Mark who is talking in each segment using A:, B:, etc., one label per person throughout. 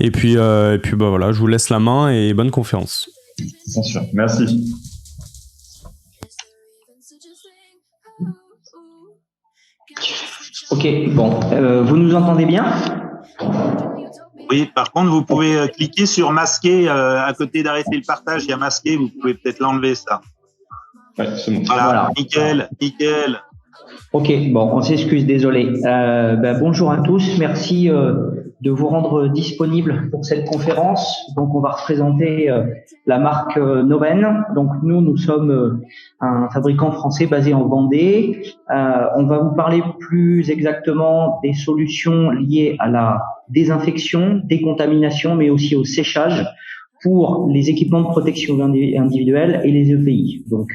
A: Et puis bah voilà, je vous laisse la main et bonne conférence.
B: Bien sûr, merci.
C: Ok, bon, vous nous entendez bien ?
D: Oui, par contre, vous pouvez cliquer sur masquer à côté d'arrêter le partage. Il y a masqué, vous pouvez peut-être l'enlever, ça.
B: Ouais, c'est bon.
D: Voilà. Nickel.
C: Ok, bon, on s'excuse, désolé. Bonjour à tous, merci de vous rendre disponible pour cette conférence. Donc, on va représenter la marque Noven. Donc, nous sommes un fabricant français basé en Vendée. On va vous parler plus exactement des solutions liées à la désinfection, décontamination, mais aussi au séchage pour les équipements de protection individuelle et les EPI. Donc,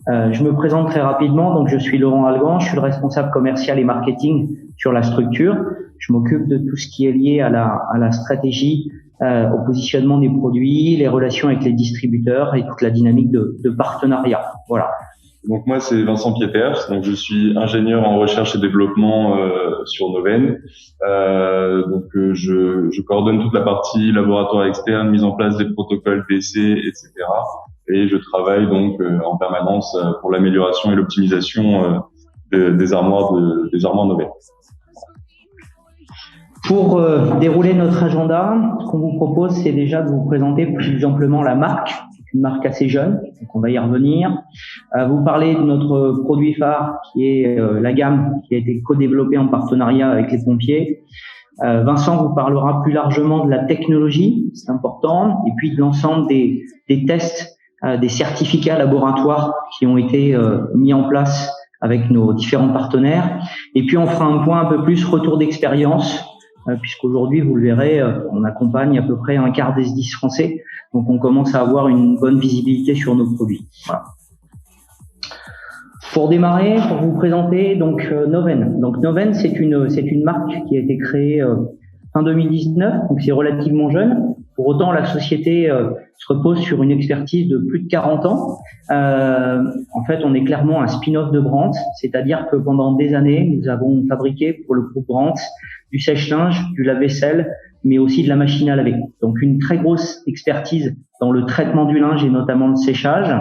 C: je me présente très rapidement. Donc, je suis Laurent Algan, je suis le responsable commercial et marketing sur la structure. Je m'occupe de tout ce qui est lié à la stratégie, au positionnement des produits, les relations avec les distributeurs et toute la dynamique de partenariat. Voilà.
B: Donc moi c'est Vincent Pieters, donc je suis ingénieur en recherche et développement sur Noven. Je coordonne toute la partie laboratoire externe, mise en place des protocoles PC, etc. Et je travaille donc en permanence pour l'amélioration et l'optimisation des armoires Noven.
C: Pour dérouler notre agenda, ce qu'on vous propose, c'est déjà de vous présenter plus amplement la marque, une marque assez jeune, donc on va y revenir. Vous parler de notre produit phare qui est la gamme qui a été co-développée en partenariat avec les pompiers. Vincent vous parlera plus largement de la technologie, c'est important, et puis de l'ensemble des tests, des certificats laboratoires qui ont été mis en place avec nos différents partenaires. Et puis on fera un point un peu plus retour d'expérience, puisqu'aujourd'hui, vous le verrez, on accompagne à peu près un quart des SDIS français, donc on commence à avoir une bonne visibilité sur nos produits. Voilà. Pour démarrer, pour vous présenter donc Noven. Donc Noven, c'est une marque qui a été créée fin 2019, donc c'est relativement jeune. Pour autant, la société se repose sur une expertise de plus de 40 ans. En fait, on est clairement un spin-off de Brandt, c'est-à-dire que pendant des années, nous avons fabriqué pour le groupe Brandt du sèche-linge, du lave-vaisselle, mais aussi de la machine à laver. Donc, une très grosse expertise dans le traitement du linge et notamment le séchage.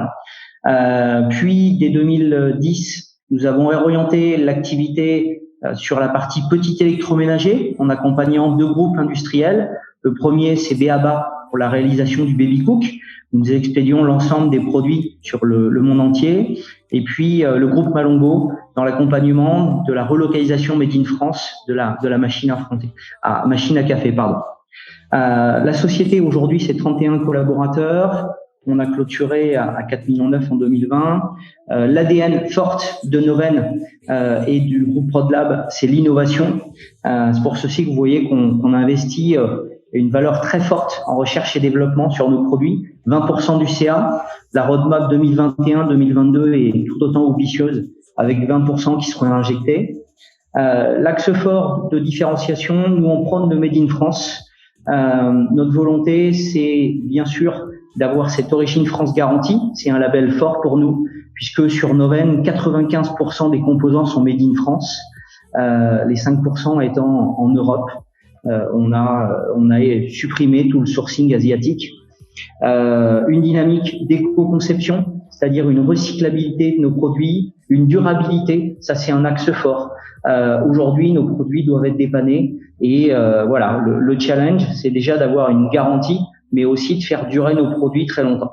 C: Puis, dès 2010, nous avons orienté l'activité sur la partie petit électroménager en accompagnant deux groupes industriels. Le premier, c'est B.A.B.A. pour la réalisation du baby cook. Nous expédions l'ensemble des produits sur le monde entier. Et puis, le groupe Malongo dans l'accompagnement de la relocalisation made in France de la machine à café, pardon. La société, aujourd'hui, c'est 31 collaborateurs. On a clôturé à 4,9 millions en 2020. L'ADN forte de Noven et du groupe Prodlab, c'est l'innovation. C'est pour ceci que vous voyez qu'on a investi une valeur très forte en recherche et développement sur nos produits. 20% du CA. La roadmap 2021-2022 est tout autant ambitieuse avec 20% qui seront injectés. L'axe fort de différenciation, nous on prône le Made in France. Notre volonté, c'est bien sûr d'avoir cette origine France garantie. C'est un label fort pour nous, puisque sur Noven, 95% des composants sont Made in France, les 5% étant en Europe. On a supprimé tout le sourcing asiatique. Une dynamique d'éco-conception, c'est-à-dire une recyclabilité de nos produits, une durabilité, ça c'est un axe fort. Aujourd'hui, nos produits doivent être dépannés et voilà, le challenge, c'est déjà d'avoir une garantie, mais aussi de faire durer nos produits très longtemps.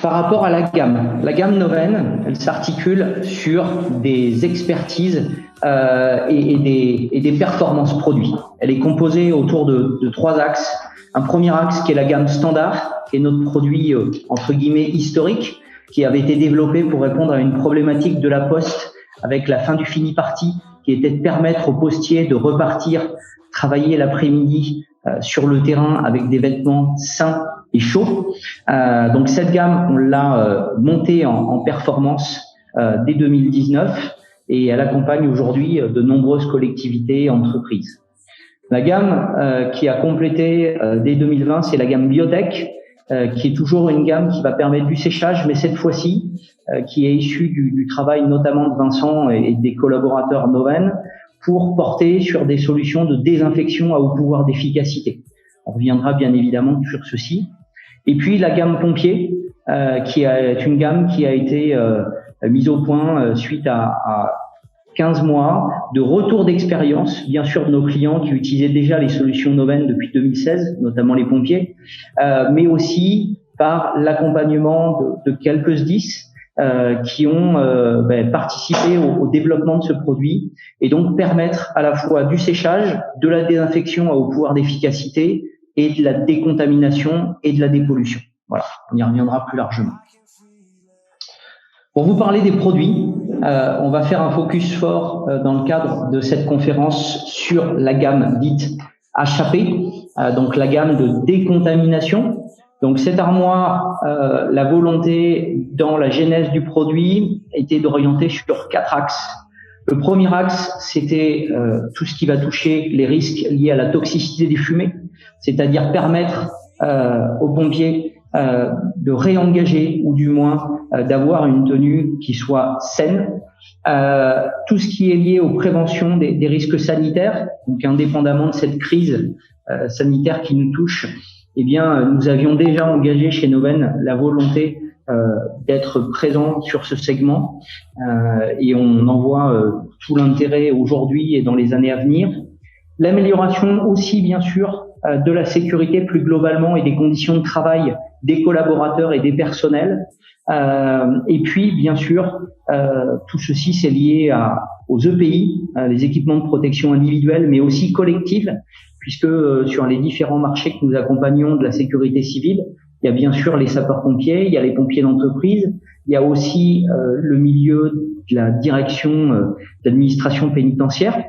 C: Par rapport à la gamme Noven, elle s'articule sur des expertises et des performances produits. Elle est composée autour de trois axes. Un premier axe qui est la gamme standard, qui est notre produit entre guillemets historique, qui avait été développé pour répondre à une problématique de la Poste avec la fin du fini parti, qui était de permettre aux postiers de repartir travailler l'après-midi sur le terrain avec des vêtements sains et chauds. Donc cette gamme, on l'a montée en performance dès 2019 et elle accompagne aujourd'hui de nombreuses collectivités et entreprises. La gamme qui a complété dès 2020, c'est la gamme Biotech, qui est toujours une gamme qui va permettre du séchage, mais cette fois-ci, qui est issue du travail notamment de Vincent et des collaborateurs Noven. pour porter sur des solutions de désinfection à haut pouvoir d'efficacité. On reviendra bien évidemment sur ceci. Et puis la gamme pompier, qui est une gamme qui a été mise au point suite à 15 mois de retour d'expérience, bien sûr, de nos clients qui utilisaient déjà les solutions Noven depuis 2016, notamment les pompiers, mais aussi par l'accompagnement de quelques SDIS qui ont participé au développement de ce produit et donc permettre à la fois du séchage, de la désinfection à haut pouvoir d'efficacité et de la décontamination et de la dépollution. Voilà, on y reviendra plus largement. Pour vous parler des produits, on va faire un focus fort dans le cadre de cette conférence sur la gamme dite HAP, donc la gamme de décontamination. Donc cette armoire, la volonté dans la genèse du produit était d'orienter sur 4 axes. Le premier axe, c'était tout ce qui va toucher les risques liés à la toxicité des fumées, c'est-à-dire permettre aux pompiers de réengager ou du moins d'avoir une tenue qui soit saine. Tout ce qui est lié aux préventions des risques sanitaires, donc indépendamment de cette crise sanitaire qui nous touche, eh bien, nous avions déjà engagé chez Noven la volonté d'être présent sur ce segment et on en voit tout l'intérêt aujourd'hui et dans les années à venir. L'amélioration aussi, bien sûr, de la sécurité plus globalement et des conditions de travail des collaborateurs et des personnels. Et puis, bien sûr, tout ceci, c'est lié aux EPI, les équipements de protection individuelle, mais aussi collective, puisque sur les différents marchés que nous accompagnons de la sécurité civile, il y a bien sûr les sapeurs-pompiers, il y a les pompiers d'entreprise, il y a aussi le milieu de la direction d'administration pénitentiaire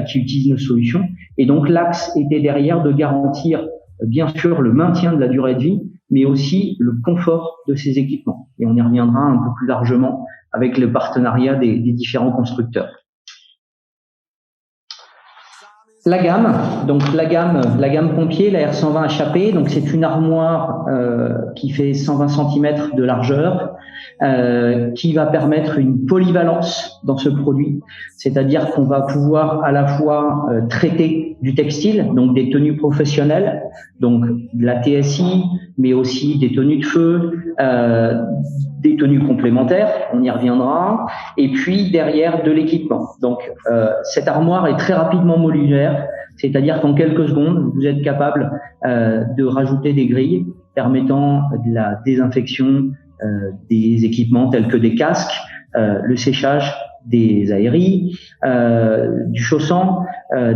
C: qui utilise nos solutions. Et donc l'axe était derrière de garantir bien sûr le maintien de la durée de vie, mais aussi le confort de ces équipements. Et on y reviendra un peu plus largement avec le partenariat des différents constructeurs. La gamme, donc la gamme pompier, la R120 HAP, donc c'est une armoire qui fait 120 cm de largeur, qui va permettre une polyvalence dans ce produit, c'est-à-dire qu'on va pouvoir à la fois traiter du textile, donc des tenues professionnelles, donc de la TSI, mais aussi des tenues de feu, des tenues complémentaires, on y reviendra, et puis derrière de l'équipement. Donc cette armoire est très rapidement modulaire, c'est-à-dire qu'en quelques secondes, vous êtes capable de rajouter des grilles permettant de la désinfection des équipements tels que des casques, le séchage des aéries, du chaussant,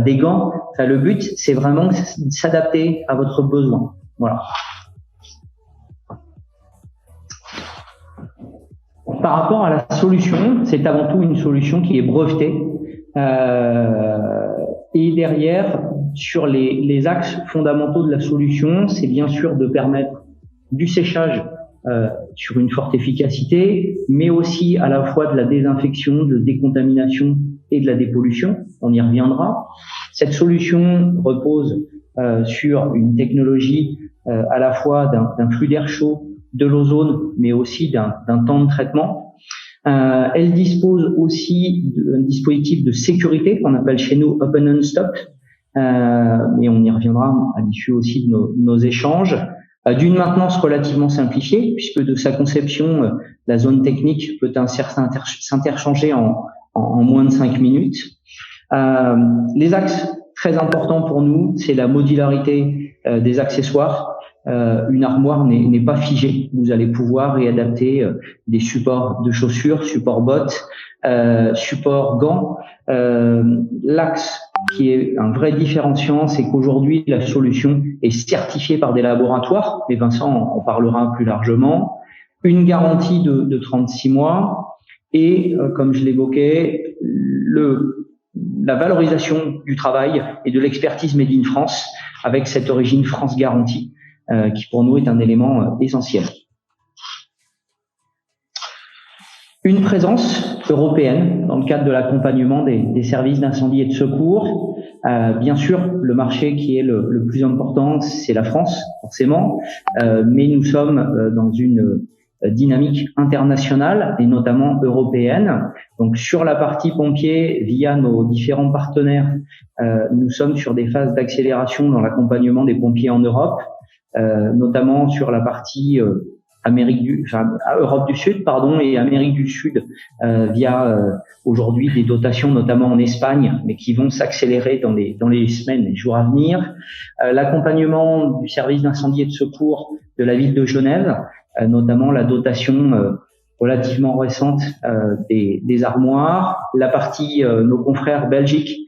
C: des gants. Enfin, le but, c'est vraiment de s'adapter à votre besoin. Voilà. Par rapport à la solution, c'est avant tout une solution qui est brevetée. Et derrière, sur les axes fondamentaux de la solution, c'est bien sûr de permettre du séchage sur une forte efficacité, mais aussi à la fois de la désinfection, de la décontamination et de la dépollution. On y reviendra. Cette solution repose sur une technologie à la fois d'un flux d'air chaud, de l'ozone, mais aussi d'un temps de traitement. Elle dispose aussi d'un dispositif de sécurité qu'on appelle chez nous Open and Stop, et on y reviendra à l'issue aussi de nos échanges. D'une maintenance relativement simplifiée, puisque de sa conception, la zone technique peut s'interchanger en moins de 5 minutes. Les axes très importants pour nous, c'est la modularité des accessoires. Une armoire n'est pas figée. Vous allez pouvoir réadapter des supports de chaussures, supports bottes, supports gants. L'axe qui est un vrai différenciant, c'est qu'aujourd'hui, la solution est certifiée par des laboratoires, mais Vincent en parlera plus largement. Une garantie de 36 mois et, comme je l'évoquais, la valorisation du travail et de l'expertise Made in France avec cette origine France garantie, qui pour nous est un élément essentiel. Une présence européenne dans le cadre de l'accompagnement des services d'incendie et de secours. Bien sûr, le marché qui est le plus important, c'est la France, forcément, mais nous sommes dans une dynamique internationale et notamment européenne. Donc sur la partie pompier, via nos différents partenaires, nous sommes sur des phases d'accélération dans l'accompagnement des pompiers en Europe, notamment sur la partie Europe du Sud, et Amérique du Sud, via aujourd'hui des dotations notamment en Espagne, mais qui vont s'accélérer dans les semaines et jours à venir. L'accompagnement du service d'incendie et de secours de la ville de Genève, notamment la dotation relativement récente des armoires, la partie nos confrères belgiques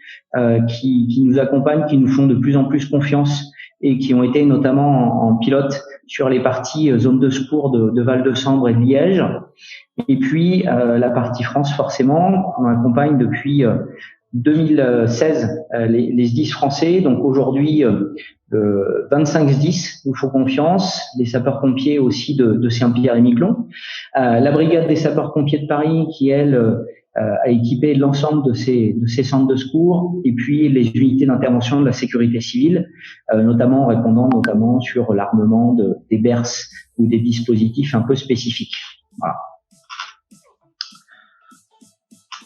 C: qui nous accompagnent, qui nous font de plus en plus confiance et qui ont été notamment en pilote sur les parties zones de secours de Val-de-Sambre et de Liège. Et puis la partie France, forcément, on accompagne depuis 2016 les SDIS français. Donc aujourd'hui, 25 SDIS nous font confiance, les sapeurs-pompiers aussi de Saint-Pierre-et-Miquelon, la brigade des sapeurs-pompiers de Paris qui, elle, a équipé l'ensemble de ces centres de secours, et puis les unités d'intervention de la sécurité civile, notamment en répondant notamment sur l'armement des BERS ou des dispositifs un peu spécifiques. Voilà.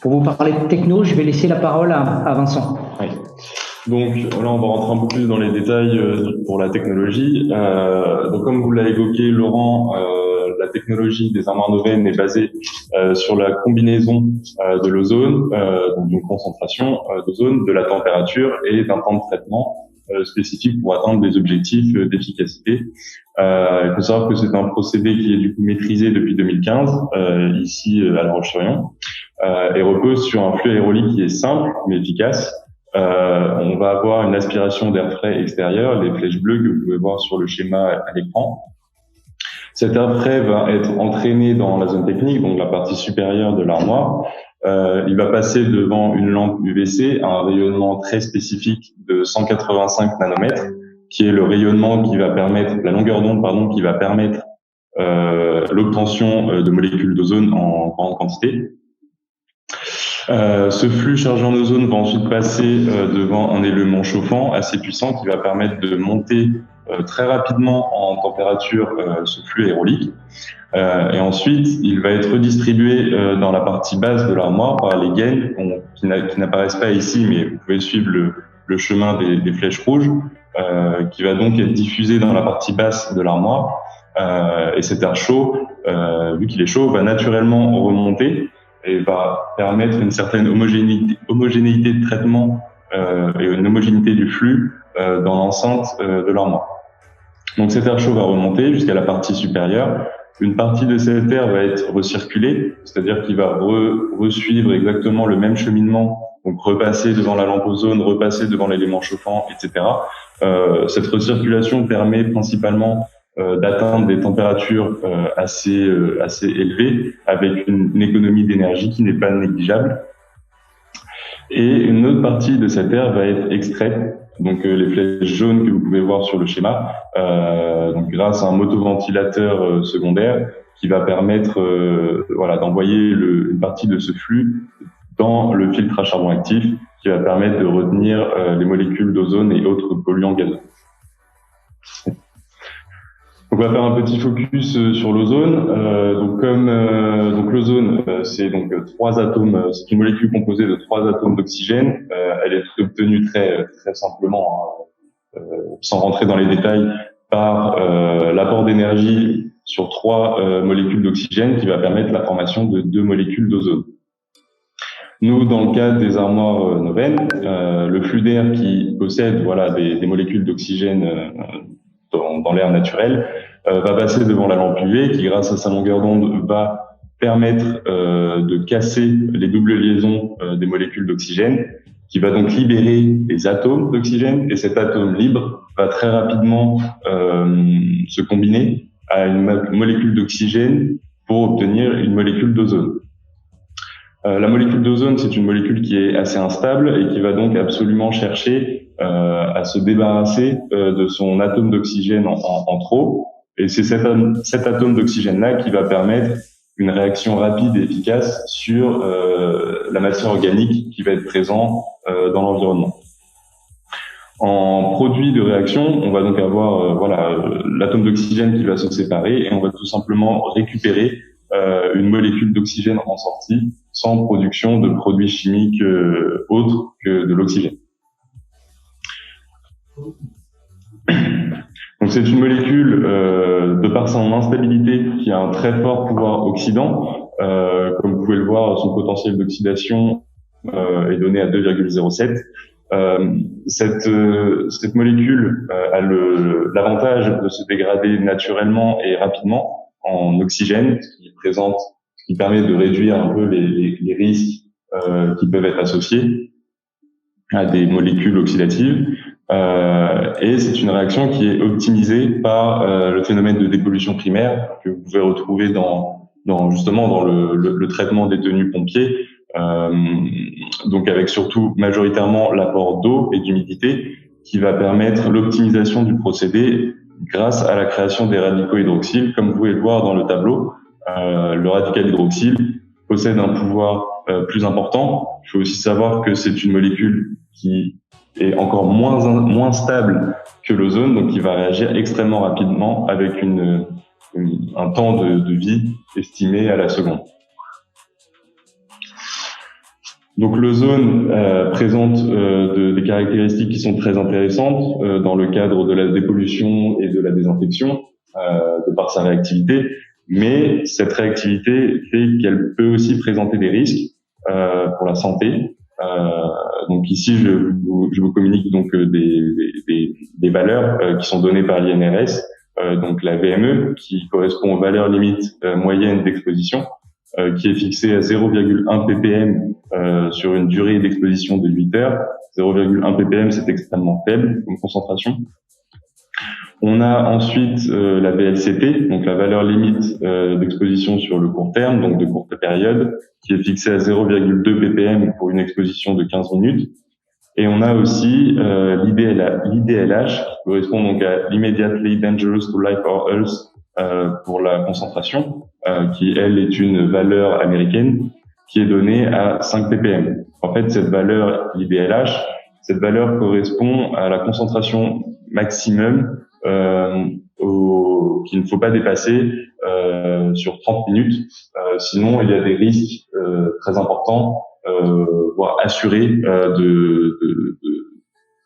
C: Pour vous parler de techno, je vais laisser la parole à Vincent.
B: Oui. Donc là, on va rentrer un peu plus dans les détails pour la technologie. Donc comme vous l'avez évoqué, Laurent, la technologie des armoires Noven est basée sur la combinaison de l'ozone, donc d'une concentration d'ozone, de la température et d'un temps de traitement spécifique pour atteindre des objectifs d'efficacité. Il faut savoir que c'est un procédé qui est du coup maîtrisé depuis 2015 ici à La Roche-sur-Yon et repose sur un flux aérolique qui est simple mais efficace. On va avoir une aspiration d'air frais extérieur, les flèches bleues que vous pouvez voir sur le schéma à l'écran. Cet air frais va être entraîné dans la zone technique, donc la partie supérieure de l'armoire. Il va passer devant une lampe UVC à un rayonnement très spécifique de 185 nanomètres, qui est le rayonnement qui va permettre, la longueur d'onde, qui va permettre l'obtention de molécules d'ozone en grande quantité. Ce flux chargé en ozone va ensuite passer devant un élément chauffant assez puissant qui va permettre de monter très rapidement en température ce flux aérolique. Et ensuite, il va être redistribué dans la partie basse de l'armoire par les gaines qui n'apparaissent pas ici, mais vous pouvez suivre le chemin des flèches rouges, qui va donc être diffusé dans la partie basse de l'armoire. Et cet air chaud, vu qu'il est chaud, va naturellement remonter et va permettre une certaine homogénéité de traitement et une homogénéité du flux dans l'enceinte de l'armoire. Donc cet air chaud va remonter jusqu'à la partie supérieure. Une partie de cet air va être recirculée, c'est-à-dire qu'il va resuivre exactement le même cheminement, donc repasser devant la lampe ozone, repasser devant l'élément chauffant, etc. Cette recirculation permet principalement d'atteindre des températures assez élevées, avec une économie d'énergie qui n'est pas négligeable. Et une autre partie de cet air va être extraite, donc les flèches jaunes que vous pouvez voir sur le schéma, donc grâce à un motoventilateur secondaire qui va permettre d'envoyer une partie de ce flux dans le filtre à charbon actif, qui va permettre de retenir les molécules d'ozone et autres polluants gazeux. Donc on va faire un petit focus sur l'ozone. Donc l'ozone, c'est donc trois atomes. C'est une molécule composée de 3 atomes d'oxygène. Elle est obtenue très simplement, sans rentrer dans les détails, par l'apport d'énergie sur 3 molécules d'oxygène qui va permettre la formation de 2 molécules d'ozone. Nous, dans le cadre des armoires Noven, le flux d'air qui possède des molécules d'oxygène dans l'air naturel va passer devant la lampe UV qui, grâce à sa longueur d'onde, va permettre de casser les doubles liaisons des molécules d'oxygène, qui va donc libérer les atomes d'oxygène, et cet atome libre va très rapidement se combiner à une molécule d'oxygène pour obtenir une molécule d'ozone. La molécule d'ozone, c'est une molécule qui est assez instable et qui va donc absolument chercher à se débarrasser de son atome d'oxygène en trop. Et c'est cet atome d'oxygène-là qui va permettre une réaction rapide et efficace sur la matière organique qui va être présente dans l'environnement. En produit de réaction, on va donc avoir l'atome d'oxygène qui va se séparer et on va tout simplement récupérer une molécule d'oxygène en sortie sans production de produits chimiques autres que de l'oxygène. Donc c'est une molécule de par son instabilité qui a un très fort pouvoir oxydant. Comme vous pouvez le voir, son potentiel d'oxydation est donné à 2,07. Cette molécule a l'avantage de se dégrader naturellement et rapidement en oxygène, ce qui permet de réduire un peu les risques qui peuvent être associés à des molécules oxydatives. Et c'est une réaction qui est optimisée par le phénomène de dépollution primaire que vous pouvez retrouver dans le traitement des tenues pompiers. Donc avec surtout majoritairement l'apport d'eau et d'humidité qui va permettre l'optimisation du procédé grâce à la création des radicaux hydroxyles. Comme vous pouvez le voir dans le tableau, le radical hydroxyle possède un pouvoir plus important. Il faut aussi savoir que c'est une molécule qui est encore moins stable que l'ozone, donc qui va réagir extrêmement rapidement avec un temps de vie estimé à la seconde. Donc l'ozone présente des caractéristiques qui sont très intéressantes dans le cadre de la dépollution et de la désinfection de par sa réactivité, mais cette réactivité fait qu'elle peut aussi présenter des risques pour la santé. Donc ici je vous communique donc des valeurs qui sont données par l'INRS, donc la VME qui correspond aux valeurs limites moyennes d'exposition, qui est fixée à 0,1 ppm sur une durée d'exposition de 8 heures. 0,1 ppm, c'est extrêmement faible comme concentration. On a ensuite la VLCT, donc la valeur limite d'exposition sur le court terme, donc de courte période, qui est fixée à 0,2 ppm pour une exposition de 15 minutes. Et on a aussi l'IDLH, qui correspond donc à l'Immediately Dangerous to Life or Health pour la concentration, qui elle est une valeur américaine qui est donnée à 5 ppm. En fait, cette valeur IDLH, cette valeur correspond à la concentration maximum qu'il ne faut pas dépasser sur 30 minutes. Sinon, il y a des risques très importants, voire assurés, de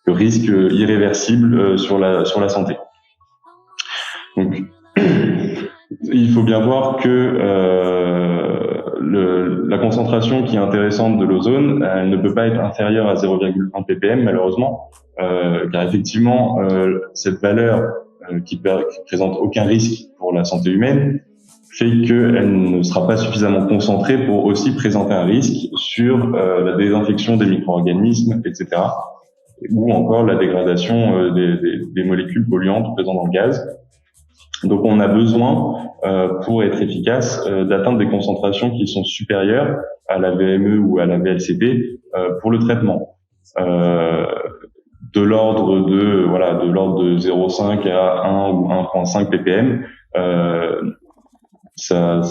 B: risques irréversibles sur la santé. Donc, il faut bien voir que la concentration qui est intéressante de l'ozone, elle ne peut pas être inférieure à 0,1 ppm malheureusement, car effectivement cette valeur qui présente aucun risque pour la santé humaine fait qu'elle ne sera pas suffisamment concentrée pour aussi présenter un risque sur la désinfection des micro-organismes, etc., ou encore la dégradation des molécules polluantes présentes dans le gaz. Donc on a besoin, pour être efficace, d'atteindre des concentrations qui sont supérieures à la VME ou à la VLCT pour le traitement. De l'ordre de 0,5 à 1 ou 1,5 ppm, ça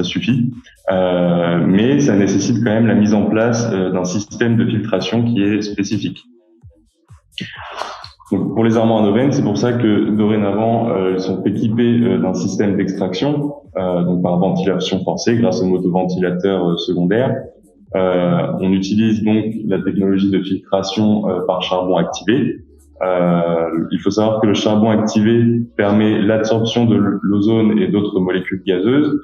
B: suffit. Mais ça nécessite quand même la mise en place d'un système de filtration qui est spécifique. Donc pour les armoires Noven, c'est pour ça que dorénavant ils sont équipés d'un système d'extraction, donc par ventilation forcée grâce au motoventilateur secondaire. On utilise donc la technologie de filtration par charbon activé. Il faut savoir que le charbon activé permet l'absorption de l'ozone et d'autres molécules gazeuses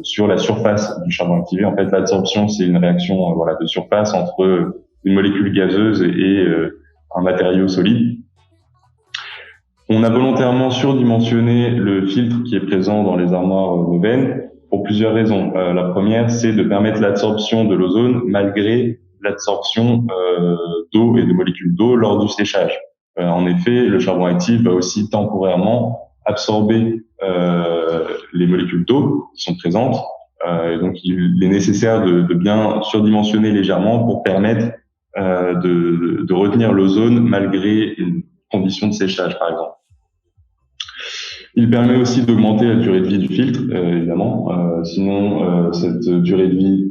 B: sur la surface du charbon activé. En fait, l'absorption, c'est une réaction de surface entre une molécule gazeuse et un matériau solide. On a volontairement surdimensionné le filtre qui est présent dans les armoires Noven pour plusieurs raisons. La première, c'est de permettre l'absorption de l'ozone malgré l'absorption d'eau et de molécules d'eau lors du séchage. En effet, le charbon actif va aussi temporairement absorber les molécules d'eau qui sont présentes. Et donc, il est nécessaire de bien surdimensionner légèrement pour permettre de retenir l'ozone malgré une condition de séchage, par exemple. Il permet aussi d'augmenter la durée de vie du filtre, évidemment. Sinon, cette durée de vie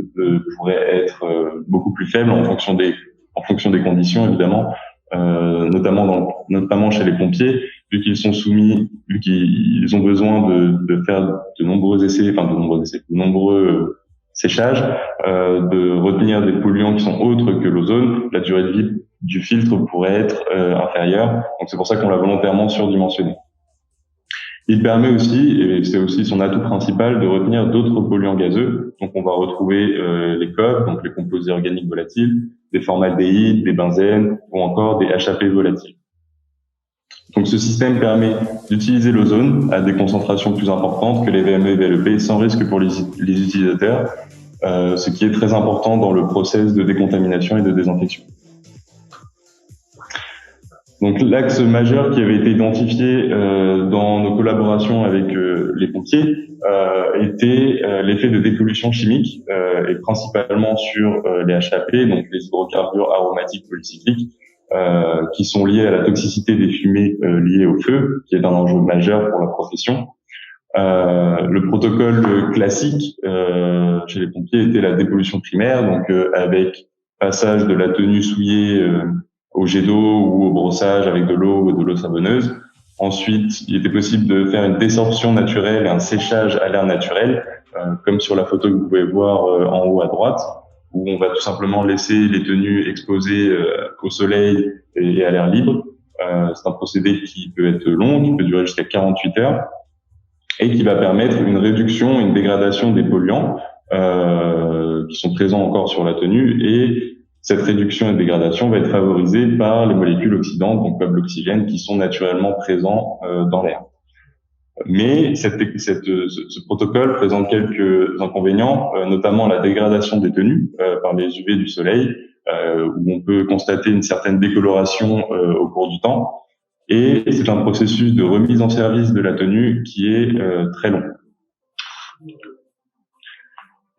B: pourrait être beaucoup plus faible en fonction des conditions, évidemment. notamment chez les pompiers, vu qu'ils ont besoin de faire de nombreux séchages, de retenir des polluants qui sont autres que l'ozone, la durée de vie du filtre pourrait être inférieure. Donc c'est pour ça qu'on l'a volontairement surdimensionné. Il permet aussi, et c'est aussi son atout principal, de retenir d'autres polluants gazeux. Donc on va retrouver les COV, donc les composés organiques volatiles, des formaldéhydes, des benzènes ou encore des HAP volatiles. Donc ce système permet d'utiliser l'ozone à des concentrations plus importantes que les VME et VLEP sans risque pour les utilisateurs, ce qui est très important dans le process de décontamination et de désinfection. Donc l'axe majeur qui avait été identifié dans nos collaborations avec les pompiers était l'effet de dépollution chimique et principalement sur les HAP, donc les hydrocarbures aromatiques polycycliques, qui sont liés à la toxicité des fumées liées au feu, qui est un enjeu majeur pour la profession. Le protocole classique chez les pompiers était la dépollution primaire, donc avec passage de la tenue souillée au jet d'eau ou au brossage avec de l'eau savonneuse. Ensuite, il était possible de faire une désorption naturelle et un séchage à l'air naturel, comme sur la photo que vous pouvez voir en haut à droite, où on va tout simplement laisser les tenues exposées au soleil et à l'air libre. C'est un procédé qui peut être long, qui peut durer jusqu'à 48 heures, et qui va permettre une réduction, une dégradation des polluants qui sont présents encore sur la tenue, et cette réduction et dégradation va être favorisée par les molécules oxydantes, donc comme l'oxygène, qui sont naturellement présents dans l'air. Mais ce protocole présente quelques inconvénients, notamment la dégradation des tenues par les UV du soleil, où on peut constater une certaine décoloration au cours du temps. Et c'est un processus de remise en service de la tenue qui est très long.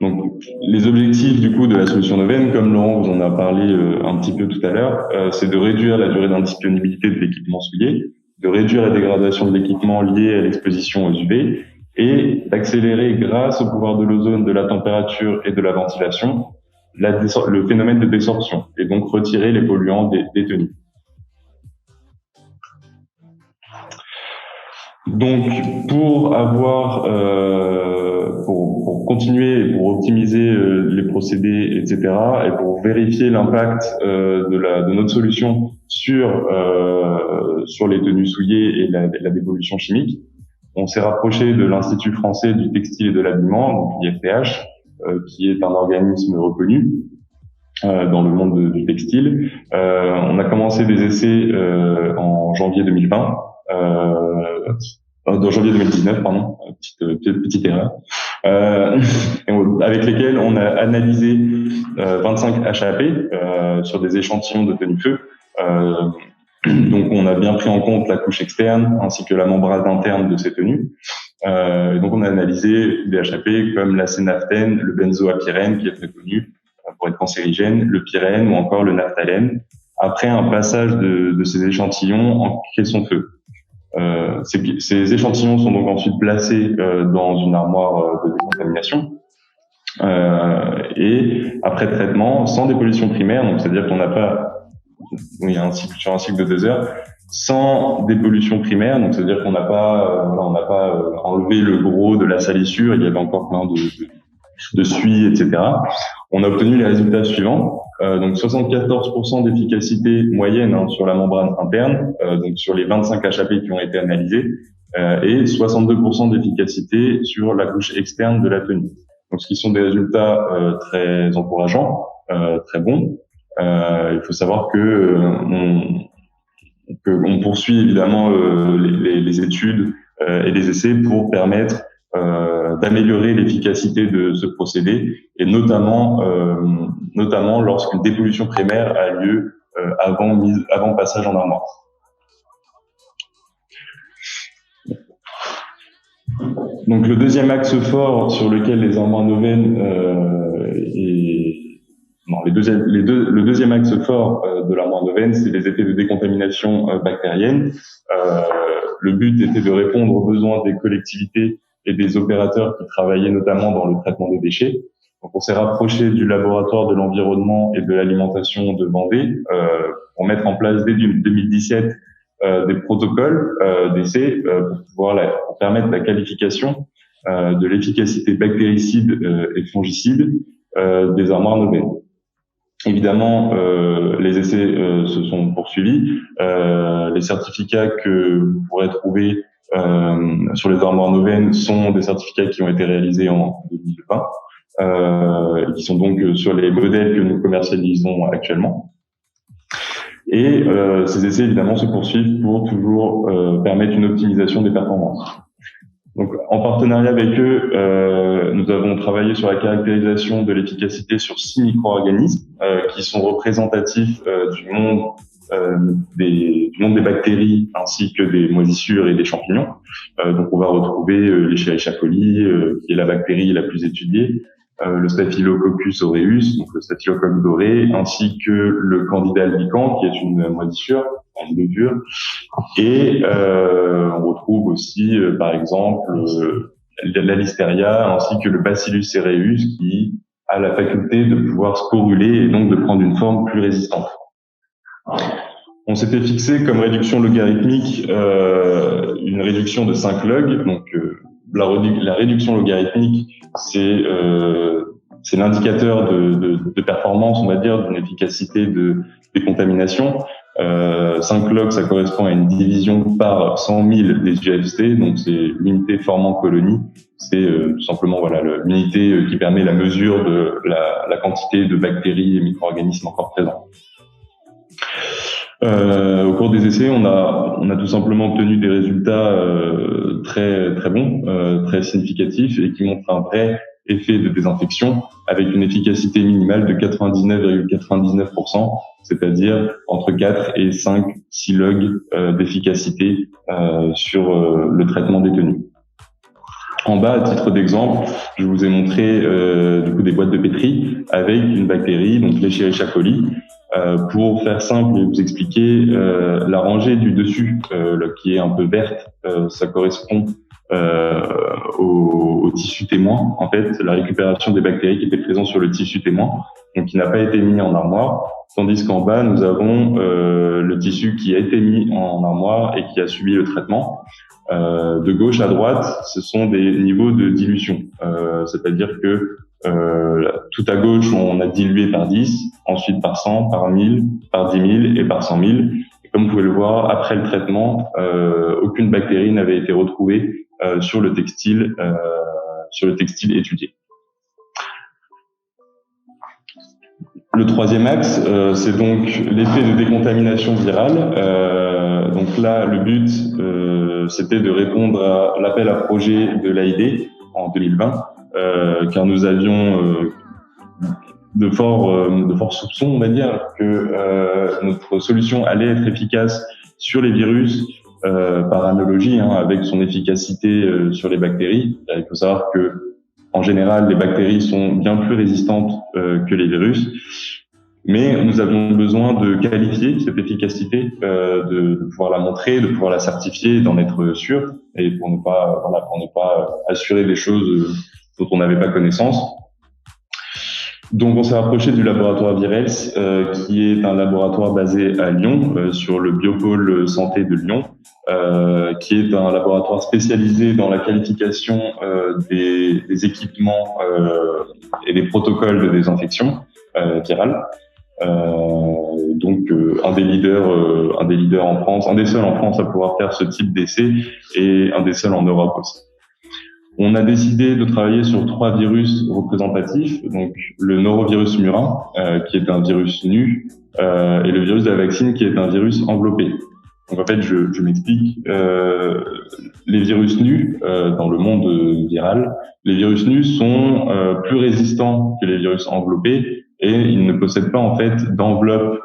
B: Donc, les objectifs du coup de la solution Noven, comme Laurent vous en a parlé un petit peu tout à l'heure, c'est de réduire la durée d'indisponibilité de l'équipement souillé, de réduire la dégradation de l'équipement liée à l'exposition aux UV et d'accélérer, grâce au pouvoir de l'ozone, de la température et de la ventilation, le phénomène de désorption et donc retirer les polluants des tenues. Donc, pour continuer et pour optimiser les procédés, etc., et pour vérifier l'impact de notre solution sur les tenues souillées et la dépollution chimique, on s'est rapproché de l'Institut français du textile et de l'habillement, donc l'IFTH, qui est un organisme reconnu dans le monde du textile. On a commencé des essais en janvier 2020. Dans janvier 2019, pardon, petite erreur, avec lesquels on a analysé 25 HAP sur des échantillons de tenue feu. Donc on a bien pris en compte la couche externe ainsi que la membrane interne de ces tenues. Donc on a analysé des HAP comme la sénaphthène, le benzoapyrène qui est très connu pour être cancérigène, le pyrène ou encore le naphthalène, après un passage de ces échantillons en caisson feu. Ces échantillons sont donc ensuite placés dans une armoire de décontamination et après traitement sans dépollution primaire, donc c'est-à-dire qu'on n'a pas, il y a sur un cycle de 2 heures, sans dépollution primaire, donc c'est-à-dire qu'on n'a pas, enlevé le gros de la salissure, il y avait encore plein de suie, etc. On a obtenu les résultats suivants. Donc 74% d'efficacité moyenne sur la membrane interne, donc sur les 25 HAP qui ont été analysés, et 62% d'efficacité sur la couche externe de la tenue. Donc ce qui sont des résultats très encourageants, très bons. Il faut savoir qu'on poursuit évidemment les études et les essais pour permettre d'améliorer l'efficacité de ce procédé, et notamment lorsqu'une dépollution primaire a lieu avant passage en armoire. Donc le deuxième axe fort sur lequel les armoires Noven le deuxième axe fort de l'armoire Noven, c'est les effets de décontamination bactérienne. Le but était de répondre aux besoins des collectivités et des opérateurs qui travaillaient notamment dans le traitement des déchets. Donc, on s'est rapproché du laboratoire de l'environnement et de l'alimentation de Vendée pour mettre en place dès 2017 des protocoles d'essai pour permettre la qualification de l'efficacité bactéricide et fongicide des armoires Noven. Évidemment, les essais se sont poursuivis. Les certificats que vous pourrez trouver sur les armoires Noven sont des certificats qui ont été réalisés en 2020, qui sont donc sur les modèles que nous commercialisons actuellement. Et ces essais, évidemment, se poursuivent pour toujours permettre une optimisation des performances. Donc, en partenariat avec eux, nous avons travaillé sur la caractérisation de l'efficacité sur 6 micro-organismes qui sont représentatifs du monde des bactéries ainsi que des moisissures et des champignons. Donc, on va retrouver l'Escherichia coli, qui est la bactérie la plus étudiée, le Staphylococcus aureus, donc le staphylocoque doré, ainsi que le Candida albicans, qui est une moisissure, une levure, et on retrouve aussi, par exemple, la Listeria, ainsi que le Bacillus cereus, qui a la faculté de pouvoir sporuler et donc de prendre une forme plus résistante. On s'était fixé comme réduction logarithmique une réduction de 5 log, donc la réduction logarithmique, c'est l'indicateur de performance, on va dire, d'une efficacité de décontamination. 5 log, ça correspond à une division par 100 000 des UFC, donc c'est l'unité formant colonie. C'est tout simplement l'unité qui permet la mesure de la quantité de bactéries et micro-organismes encore présents. Au cours des essais, on a tout simplement obtenu des résultats très très bons, très significatifs et qui montrent un vrai effet de désinfection avec une efficacité minimale de 99,99%, c'est-à-dire entre 4 et 6 logs d'efficacité sur le traitement détenu. En bas, à titre d'exemple, je vous ai montré des boîtes de pétri avec une bactérie, donc l'Escherichia coli. Pour faire simple et vous expliquer, la rangée du dessus, qui est un peu verte, ça correspond au tissu témoin. En fait, la récupération des bactéries qui étaient présentes sur le tissu témoin, donc qui n'a pas été mis en armoire, tandis qu'en bas, nous avons le tissu qui a été mis en armoire et qui a subi le traitement. De gauche à droite, ce sont des niveaux de dilution, c'est-à-dire que tout à gauche, on a dilué par 10, ensuite par 100, par 1000, par 10 000 et par 100 000. Et comme vous pouvez le voir, après le traitement, aucune bactérie n'avait été retrouvée sur le textile étudié. Le troisième axe, c'est donc l'effet de décontamination virale. Donc là, le but, c'était de répondre à l'appel à projet de l'AID en 2020. Car nous avions de forts soupçons, on va dire, que notre solution allait être efficace sur les virus par analogie, avec son efficacité sur les bactéries. Il faut savoir que, en général, les bactéries sont bien plus résistantes que les virus, mais nous avions besoin de qualifier cette efficacité, de pouvoir la montrer, de pouvoir la certifier, d'en être sûr, et pour ne pas assurer des choses dont on n'avait pas connaissance. Donc, on s'est rapproché du laboratoire Virels, qui est un laboratoire basé à Lyon, sur le Biopôle Santé de Lyon, qui est un laboratoire spécialisé dans la qualification des équipements et des protocoles de désinfection virale. Donc, un des leaders en France, un des seuls en France à pouvoir faire ce type d'essai et un des seuls en Europe aussi. On a décidé de travailler sur 3 virus représentatifs, donc le norovirus murin, qui est un virus nu, et le virus de la vaccine, qui est un virus enveloppé. Donc en fait, je m'explique. Les virus nus, dans le monde viral, les virus nus sont plus résistants que les virus enveloppés, et ils ne possèdent pas en fait d'enveloppe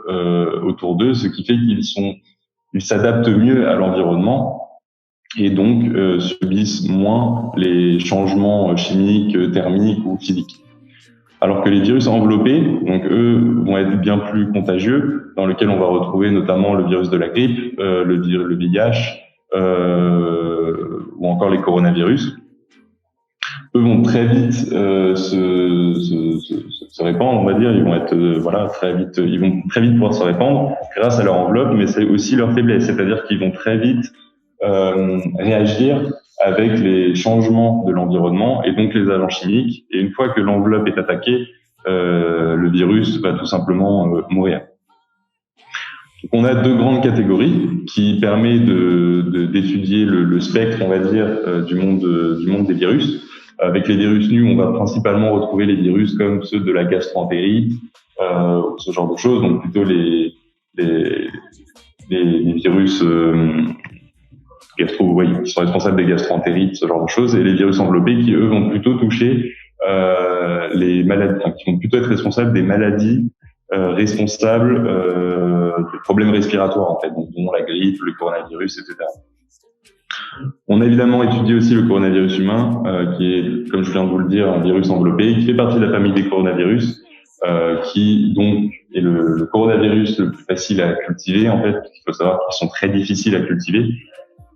B: autour d'eux, ce qui fait qu'ils s'adaptent mieux à l'environnement. Et donc subissent moins les changements chimiques, thermiques ou physiques. Alors que les virus enveloppés, donc eux, vont être bien plus contagieux, dans lesquels on va retrouver notamment le virus de la grippe, le VIH, ou encore les coronavirus. eux vont très vite se répandre, on va dire. Ils vont être très vite, ils vont très vite pouvoir se répandre grâce à leur enveloppe, mais c'est aussi leur faiblesse, c'est-à-dire qu'ils vont très vite réagir avec les changements de l'environnement et donc les agents chimiques. Et une fois que l'enveloppe est attaquée, le virus va tout simplement mourir. Donc on a deux grandes catégories qui permettent d'étudier le spectre, on va dire, du monde des virus. Avec les virus nus, on va principalement retrouver les virus comme ceux de la gastroentérite, ce genre de choses, donc plutôt les virus qui sont responsables des gastroentérites, ce genre de choses, et les virus enveloppés qui, eux, vont plutôt toucher les maladies, qui vont plutôt être responsables des maladies responsables des problèmes respiratoires, en fait, dont la grippe, le coronavirus, etc. On a évidemment étudié aussi le coronavirus humain, qui est, comme je viens de vous le dire, un virus enveloppé, qui fait partie de la famille des coronavirus, qui donc est le coronavirus le plus facile à cultiver. En fait, il faut savoir qu'ils sont très difficiles à cultiver,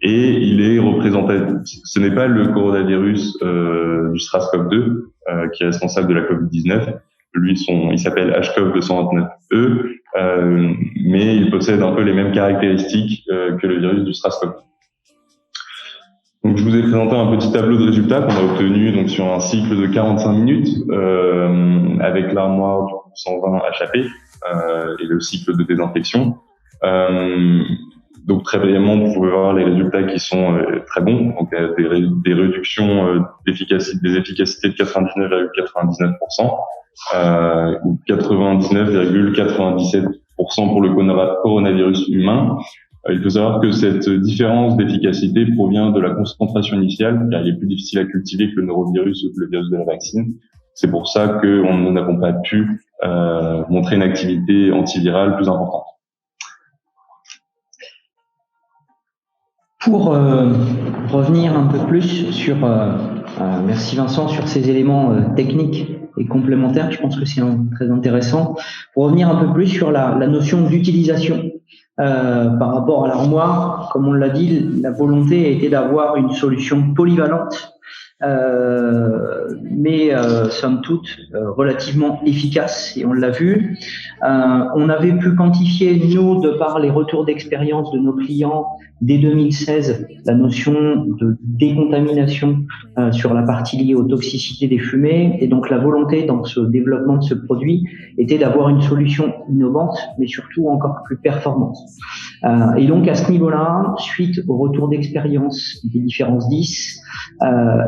B: et il est représentatif. Ce n'est pas le coronavirus du SARS-CoV-2 qui est responsable de la COVID-19. Lui, il s'appelle HCoV-229E, mais il possède un peu les mêmes caractéristiques que le virus du SARS-CoV. Donc, je vous ai présenté un petit tableau de résultats qu'on a obtenu donc sur un cycle de 45 minutes avec l'armoire du 120 HAP et le cycle de désinfection. Donc très brièvement, vous pouvez voir les résultats qui sont très bons. Donc des réductions d'efficacité, des efficacités de 99,99%, ou 99,97% pour le coronavirus humain. Il faut savoir que cette différence d'efficacité provient de la concentration initiale, car il est plus difficile à cultiver que le norovirus ou que le virus de la vaccine. C'est pour ça que nous n'avons pas pu montrer une activité antivirale plus importante.
C: Pour revenir un peu plus sur, merci Vincent, sur ces éléments techniques et complémentaires, je pense que c'est très intéressant. Pour revenir un peu plus sur la notion d'utilisation par rapport à l'armoire, comme on l'a dit, la volonté a été d'avoir une solution polyvalente, mais somme toute relativement efficace, et on l'a vu. On avait pu quantifier, nous, de par les retours d'expérience de nos clients dès 2016, la notion de décontamination sur la partie liée aux toxicités des fumées, et donc la volonté dans ce développement de ce produit était d'avoir une solution innovante, mais surtout encore plus performante. Et donc à ce niveau-là, suite au retour d'expérience des différents SDIS,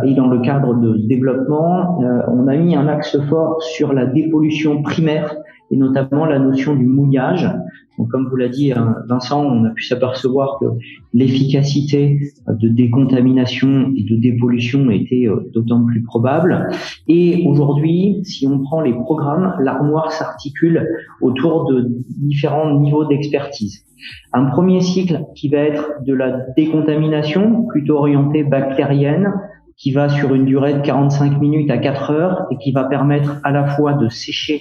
C: et dans le cadre de ce développement, on a mis un axe fort sur la dépollution primaire et notamment la notion du mouillage. Donc, comme vous l'a dit Vincent, on a pu s'apercevoir que l'efficacité de décontamination et de dépollution était d'autant plus probable. Et aujourd'hui, si on prend les programmes, l'armoire s'articule autour de différents niveaux d'expertise. Un premier cycle qui va être de la décontamination, plutôt orientée bactérienne, qui va sur une durée de 45 minutes à 4 heures et qui va permettre à la fois de sécher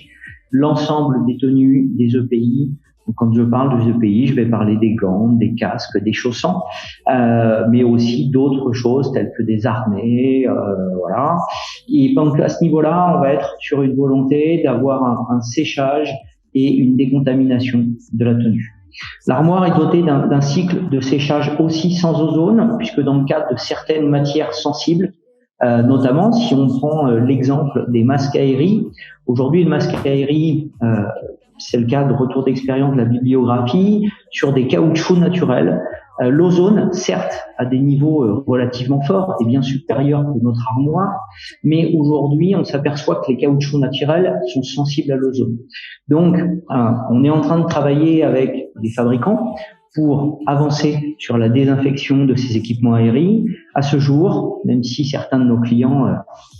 C: l'ensemble des tenues des EPI. Donc, quand je parle des EPI, je vais parler des gants, des casques, des chaussants, mais aussi d'autres choses telles que des harnais, voilà. Et donc à ce niveau-là, on va être sur une volonté d'avoir un séchage et une décontamination de la tenue. L'armoire est dotée d'un cycle de séchage aussi sans ozone, puisque dans le cadre de certaines matières sensibles, notamment si on prend l'exemple des masques aéris, aujourd'hui le masque aéri, c'est le cas de retour d'expérience de la bibliographie, sur des caoutchoucs naturels. L'ozone, certes, à des niveaux relativement forts et bien supérieurs que notre armoire, mais aujourd'hui, on s'aperçoit que les caoutchoucs naturels sont sensibles à l'ozone. Donc, on est en train de travailler avec les fabricants pour avancer sur la désinfection de ces équipements aériens. À ce jour, même si certains de nos clients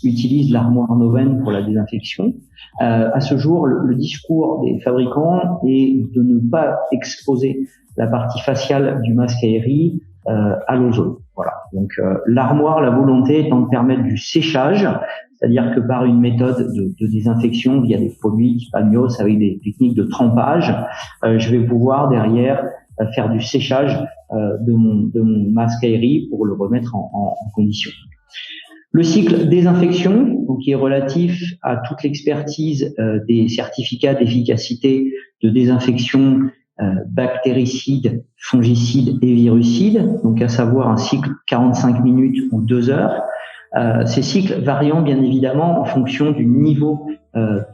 C: utilisent l'armoire Noven pour la désinfection, à ce jour, le discours des fabricants est de ne pas exposer la partie faciale du masque aérien à l'ozone. Voilà. Donc l'armoire, la volonté étant de permettre du séchage, c'est-à-dire que par une méthode de désinfection via des produits type Amios avec des techniques de trempage, je vais pouvoir derrière faire du séchage de mon masque aérien pour le remettre en condition. Le cycle désinfection, donc qui est relatif à toute l'expertise des certificats d'efficacité de désinfection bactéricide, fongicide et virucide, donc à savoir un cycle 45 minutes ou 2 heures. Ces cycles variant bien évidemment en fonction du niveau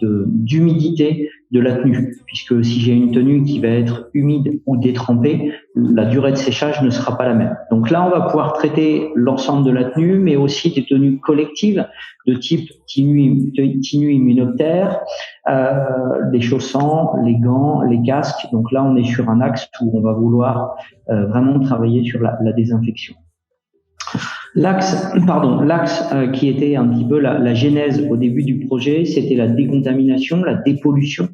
C: d'humidité de la tenue, puisque si j'ai une tenue qui va être humide ou détrempée, la durée de séchage ne sera pas la même. Donc là, on va pouvoir traiter l'ensemble de la tenue, mais aussi des tenues collectives de type tenue immunoptère, les chaussants, les gants, les casques. Donc là, on est sur un axe où on va vouloir vraiment travailler sur la désinfection. L'axe qui était un petit peu la genèse au début du projet, c'était la décontamination, la dépollution,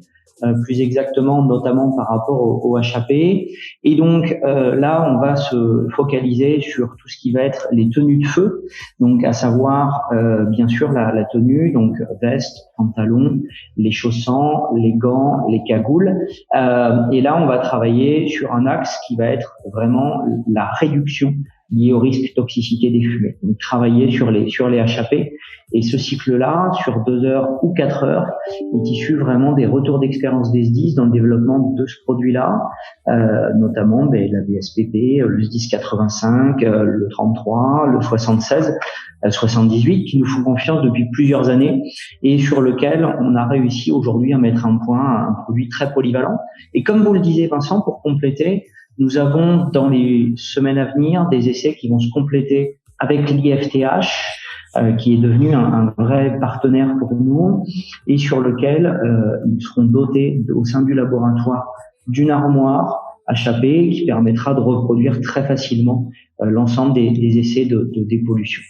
C: plus exactement, notamment par rapport au HAP. Et donc là, on va se focaliser sur tout ce qui va être les tenues de feu, donc à savoir bien sûr la tenue, donc veste, pantalon, les chaussants, les gants, les cagoules. Et là, on va travailler sur un axe qui va être vraiment la réduction lié au risque toxicité des fumées. Donc, travailler sur les HAP. Et ce cycle-là, sur 2 heures ou 4 heures, est issu vraiment des retours d'expérience des SDIS dans le développement de ce produit-là, notamment la BSPP, le SDIS 85, le 33, le 76, 78, qui nous font confiance depuis plusieurs années et sur lequel on a réussi aujourd'hui à mettre un point un produit très polyvalent. Et comme vous le disiez, Vincent, pour compléter, nous avons dans les semaines à venir des essais qui vont se compléter avec l'IFTH, qui est devenu un vrai partenaire pour nous et sur lequel ils seront dotés au sein du laboratoire d'une armoire HAP qui permettra de reproduire très facilement l'ensemble des essais de dépollution.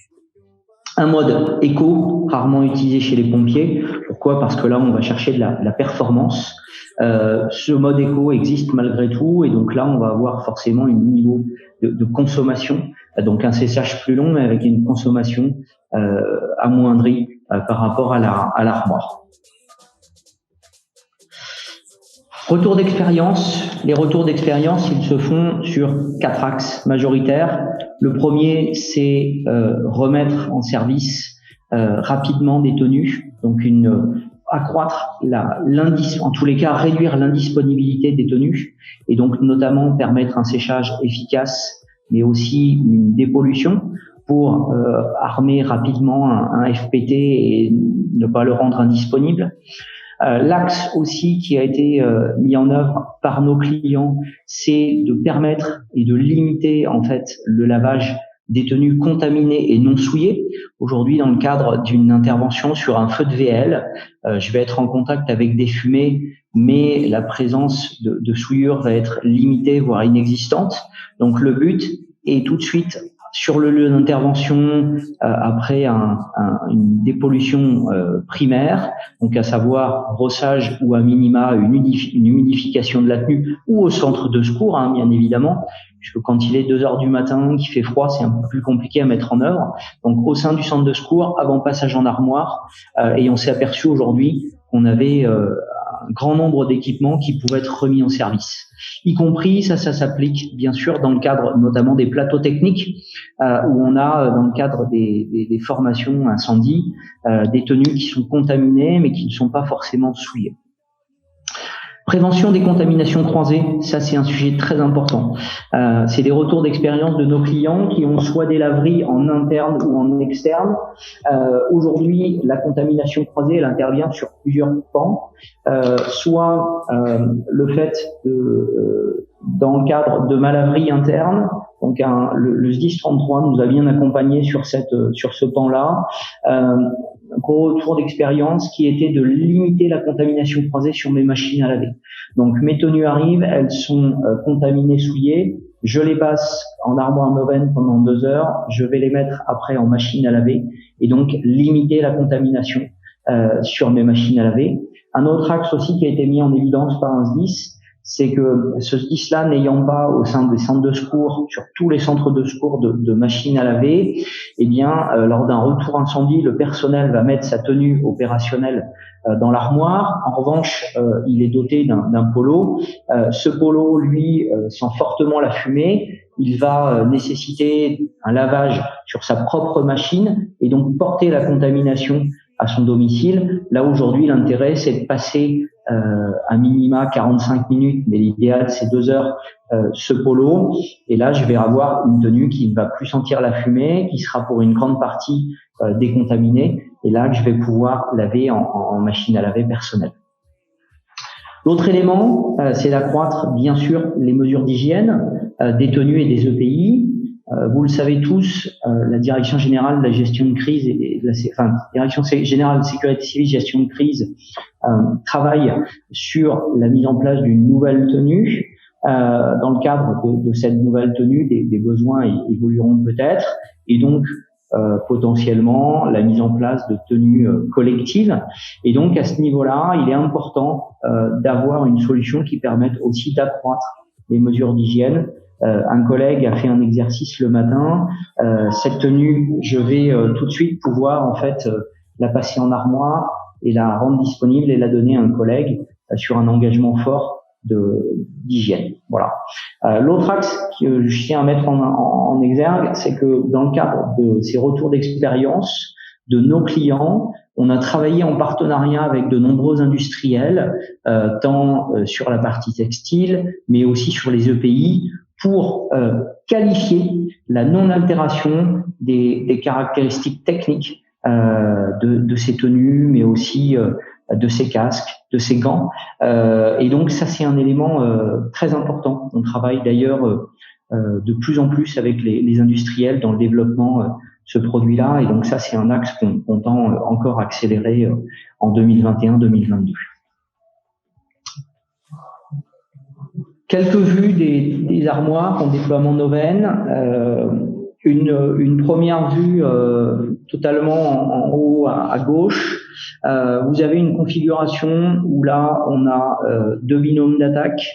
C: Un mode éco, rarement utilisé chez les pompiers. Pourquoi ? Parce que là, on va chercher de la performance. Ce mode éco existe malgré tout et donc là, on va avoir forcément un niveau de consommation, donc un séchage plus long mais avec une consommation amoindrie par rapport à l'armoire. Retour d'expérience. Les retours d'expérience, ils se font sur 4 axes majoritaires. Le premier, c'est remettre en service rapidement des tenues, donc accroître en tous les cas réduire l'indisponibilité des tenues et donc notamment permettre un séchage efficace, mais aussi une dépollution pour armer rapidement un FPT et ne pas le rendre indisponible. L'axe aussi qui a été mis en œuvre par nos clients, c'est de permettre et de limiter en fait le lavage des tenues contaminées et non souillées. Aujourd'hui, dans le cadre d'une intervention sur un feu de VL, je vais être en contact avec des fumées, mais la présence de souillure va être limitée, voire inexistante. Donc le but est tout de suite sur le lieu d'intervention, après une dépollution primaire, donc à savoir brossage ou à minima une humidification de la tenue ou au centre de secours, bien évidemment, puisque quand il est 2 heures du matin, qu'il fait froid, c'est un peu plus compliqué à mettre en œuvre. Donc au sein du centre de secours, avant passage en armoire, et on s'est aperçu aujourd'hui qu'on avait un grand nombre d'équipements qui pouvaient être remis en service. Y compris, ça s'applique bien sûr dans le cadre notamment des plateaux techniques, où on a dans le cadre des formations incendie, des tenues qui sont contaminées mais qui ne sont pas forcément souillées. Prévention des contaminations croisées, ça c'est un sujet très important. C'est des retours d'expérience de nos clients qui ont soit des laveries en interne ou en externe. Aujourd'hui, la contamination croisée, elle intervient sur plusieurs pans. Soit le fait dans le cadre de ma laverie interne, donc le SDIS 33 nous a bien accompagnés sur ce pan-là. Un gros retour d'expérience qui était de limiter la contamination croisée sur mes machines à laver. Donc mes tenues arrivent, elles sont contaminées, souillées, je les passe en armoire Noven pendant 2 heures, je vais les mettre après en machine à laver et donc limiter la contamination sur mes machines à laver. Un autre axe aussi qui a été mis en évidence par un SDIS, c'est que ce SDIS-là n'ayant pas au sein des centres de secours, sur tous les centres de secours de machines à laver, eh bien, lors d'un retour incendie, le personnel va mettre sa tenue opérationnelle dans l'armoire. En revanche, il est doté d'un polo. Ce polo, lui, sent fortement la fumée. Il va nécessiter un lavage sur sa propre machine et donc porter la contamination à son domicile. Là, aujourd'hui, l'intérêt, c'est de passer à minima 45 minutes, mais l'idéal, c'est 2 heures, ce polo. Et là, je vais avoir une tenue qui ne va plus sentir la fumée, qui sera pour une grande partie décontaminée. Et là, je vais pouvoir laver en machine à laver personnelle. L'autre élément, c'est d'accroître, bien sûr, les mesures d'hygiène des tenues et des EPI. Vous le savez tous, la Direction générale de la gestion de crise Direction générale de sécurité civile, gestion de crise, travaille sur la mise en place d'une nouvelle tenue. Dans le cadre de cette nouvelle tenue, des besoins évolueront peut-être, et donc potentiellement la mise en place de tenues collectives. Et donc à ce niveau-là, il est important d'avoir une solution qui permette aussi d'accroître les mesures d'hygiène. Un collègue a fait un exercice le matin. Cette tenue, je vais tout de suite pouvoir en fait la passer en armoire et la rendre disponible et la donner à un collègue sur un engagement fort d'hygiène. Voilà. L'autre axe que je tiens à mettre en exergue, c'est que dans le cadre de ces retours d'expérience de nos clients, on a travaillé en partenariat avec de nombreux industriels, tant sur la partie textile, mais aussi sur les EPI, pour qualifier la non-altération des caractéristiques techniques de ces tenues, mais aussi de ces casques, de ces gants. Et donc ça, c'est un élément très important. On travaille d'ailleurs de plus en plus avec les industriels dans le développement ce produit-là. Et donc ça, c'est un axe qu'on tend encore accélérer en 2021-2022. Quelques vues des armoires en déploiement Noven. Une première vue totalement en haut à gauche. Vous avez une configuration où là, on a 2 binômes d'attaque,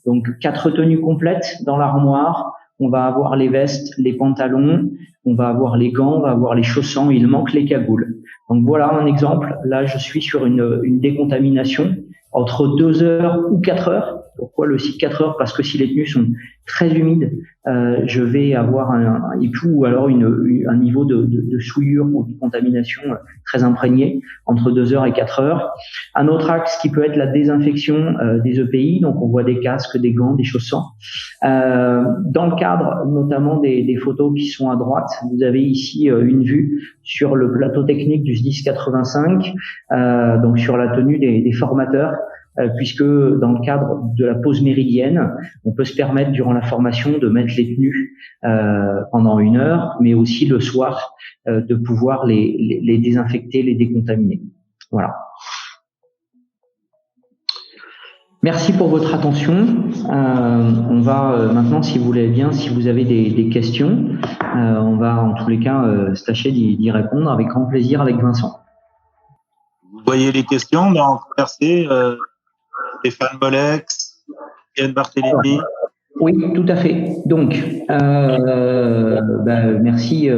C: donc 4 tenues complètes dans l'armoire. On va avoir les vestes, les pantalons, on va avoir les gants, on va avoir les chaussons, il manque les cagoules. Donc voilà un exemple. Là, je suis sur une décontamination entre 2 heures ou 4 heures. Pourquoi le site 4 heures? Parce que si les tenues sont très humides, je vais avoir un époux ou alors un niveau de souillure ou de contamination très imprégné entre 2 heures et 4 heures. Un autre axe qui peut être la désinfection des EPI, donc on voit des casques, des gants, des chaussons. Dans le cadre notamment des photos qui sont à droite, vous avez ici une vue sur le plateau technique du SDIS 85, donc sur la tenue des formateurs. Puisque dans le cadre de la pause méridienne, on peut se permettre durant la formation de mettre les tenues pendant 1 heure, mais aussi le soir de pouvoir les désinfecter, les décontaminer. Voilà. Merci pour votre attention. On va maintenant, si vous voulez bien, si vous avez des questions, on va en tous les cas se tâcher d'y répondre avec grand plaisir avec Vincent.
D: Vous voyez les questions, on va en converser. Stéphane Molex, Yann Barthélémy.
C: Oui, tout à fait. Donc, merci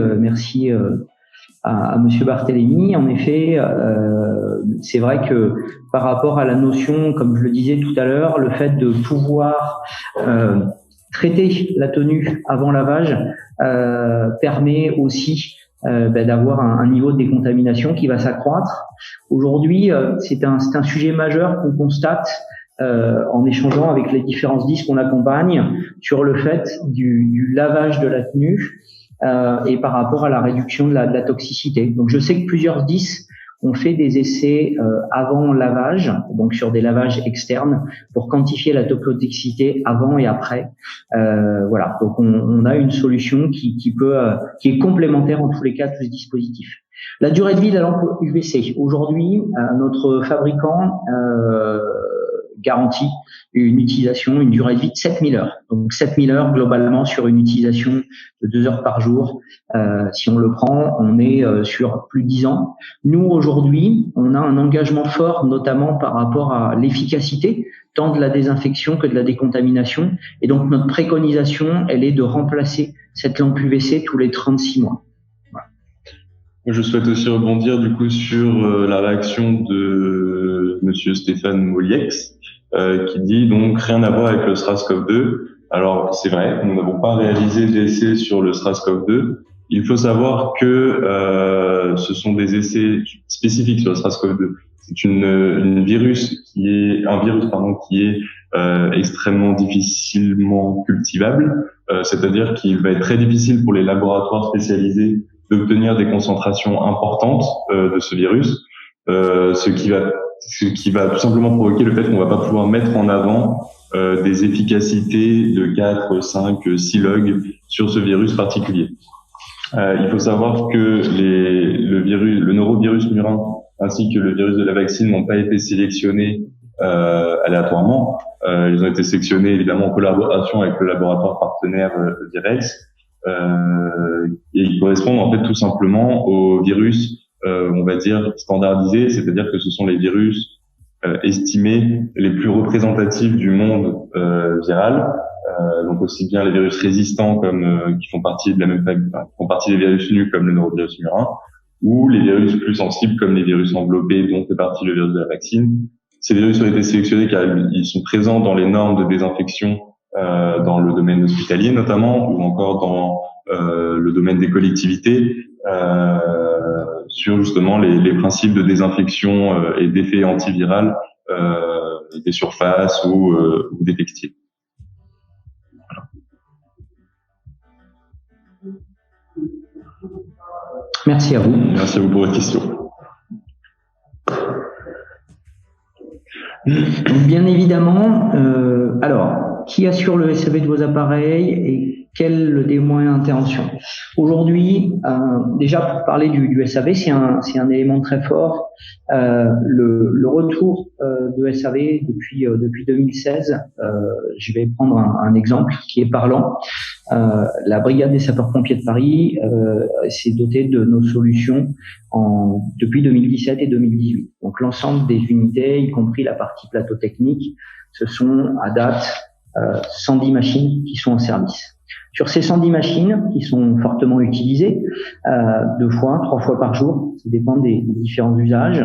C: à Monsieur Barthélémy. En effet, c'est vrai que par rapport à la notion, comme je le disais tout à l'heure, le fait de pouvoir traiter la tenue avant lavage permet aussi d'avoir un niveau de décontamination qui va s'accroître. Aujourd'hui, c'est un sujet majeur qu'on constate en échangeant avec les différents SDIS qu'on accompagne sur le fait du lavage de la tenue et par rapport à la réduction de la toxicité. Donc je sais que plusieurs SDIS ont fait des essais avant lavage, donc sur des lavages externes, pour quantifier la toxicité avant et après. Voilà, donc on a une solution qui est complémentaire en tous les cas de ce dispositif. La durée de vie de la lampe UVC. Aujourd'hui, notre fabricant garantit une utilisation, une durée de vie de 7000 heures. Donc 7000 heures globalement sur une utilisation de 2 heures par jour. Si on le prend, on est sur plus de 10 ans. Nous, aujourd'hui, on a un engagement fort, notamment par rapport à l'efficacité, tant de la désinfection que de la décontamination. Et donc, notre préconisation, elle est de remplacer cette lampe UVC tous les 36 mois. Voilà.
B: Je souhaite aussi rebondir du coup sur la réaction de Monsieur Stéphane Moliex, qui dit donc rien à voir avec le SRAS-CoV-2. Alors, c'est vrai, nous n'avons pas réalisé d'essais sur le SRAS-CoV-2. Il faut savoir que ce sont des essais spécifiques sur le SRAS-CoV-2. C'est un virus qui est extrêmement difficilement cultivable, c'est-à-dire qu'il va être très difficile pour les laboratoires spécialisés d'obtenir des concentrations importantes de ce virus, ce qui va tout simplement provoquer le fait qu'on va pas pouvoir mettre en avant des efficacités de 4, 5, 6 logs sur ce virus particulier. Il faut savoir que le norovirus murin ainsi que le virus de la vaccine n'ont pas été sélectionnés aléatoirement. Ils ont été sélectionnés évidemment en collaboration avec le laboratoire partenaire Virex, et ils correspondent en fait tout simplement aux virus, on va dire standardisés, c'est-à-dire que ce sont les virus estimés les plus représentatifs du monde viral. Donc aussi bien les virus résistants comme qui font partie de la même famille, font partie des virus nus comme le norovirus murin, ou les virus plus sensibles comme les virus enveloppés dont fait partie le virus de la vaccine. Ces virus ont été sélectionnés car ils sont présents dans les normes de désinfection dans le domaine hospitalier notamment, ou encore dans le domaine des collectivités, sur justement les principes de désinfection et d'effet antiviral des surfaces ou des textiles.
C: Merci à vous.
B: Merci à vous pour votre question.
C: Bien évidemment, alors, qui assure le SAV de vos appareils et quel des moyens d'intervention? Aujourd'hui, déjà pour parler du SAV, c'est un élément très fort. Le retour de SAV depuis 2016, je vais prendre un exemple qui est parlant. La brigade des sapeurs-pompiers de Paris s'est dotée de nos solutions depuis 2017 et 2018. Donc l'ensemble des unités, y compris la partie plateau technique, ce sont à date 110 machines qui sont en service. Sur ces 110 machines qui sont fortement utilisées 2 fois, 3 fois par jour, ça dépend des différents usages.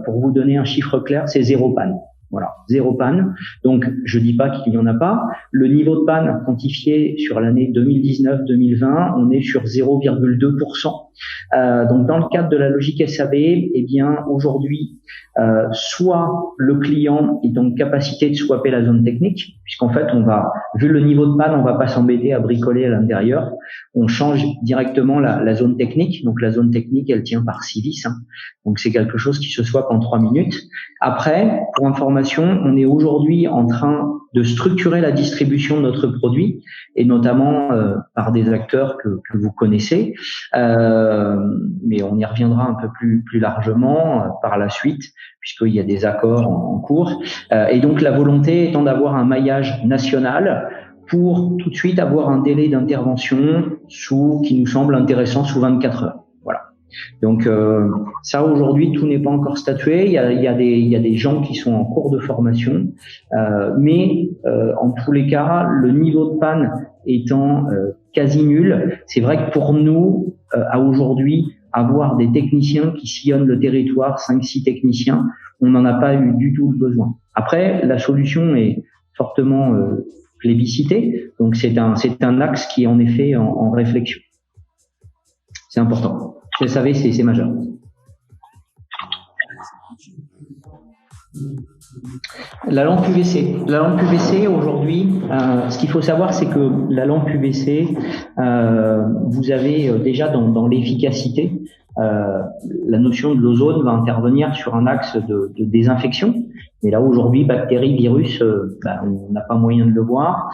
C: Pour vous donner un chiffre clair, c'est 0 panne. Voilà, 0 panne. Donc, je dis pas qu'il n'y en a pas. Le niveau de panne quantifié sur l'année 2019-2020, on est sur 0,2%. Donc, dans le cadre de la logique SAV, eh bien, aujourd'hui, soit le client est en capacité de swapper la zone technique, puisqu'en fait, vu le niveau de panne, on va pas s'embêter à bricoler à l'intérieur. On change directement la zone technique. Donc, la zone technique, elle tient par 6 vis. Donc, c'est quelque chose qui se swap en 3 minutes. Après, pour information, on est aujourd'hui en train de structurer la distribution de notre produit, et notamment par des acteurs que vous connaissez, mais on y reviendra un peu plus largement par la suite, puisqu'il y a des accords en cours. Et donc la volonté étant d'avoir un maillage national pour tout de suite avoir un délai d'intervention qui nous semble intéressant sous 24 heures. Voilà. Donc ça aujourd'hui tout n'est pas encore statué. Il y a des gens qui sont en cours de formation, mais en tous les cas le niveau de panne étant quasi nul, c'est vrai que pour nous à aujourd'hui avoir des techniciens qui sillonnent le territoire, 5-6 techniciens, on n'en a pas eu du tout le besoin. Après la solution est fortement plébiscitée, donc c'est un axe qui est en effet en réflexion. C'est important. Vous savez, c'est majeur. La lampe UVC. La lampe UVC, aujourd'hui, ce qu'il faut savoir, c'est que la lampe UVC, vous avez déjà dans l'efficacité, la notion de l'ozone va intervenir sur un axe de désinfection. Mais là, aujourd'hui, bactéries, virus, on n'a pas moyen de le voir.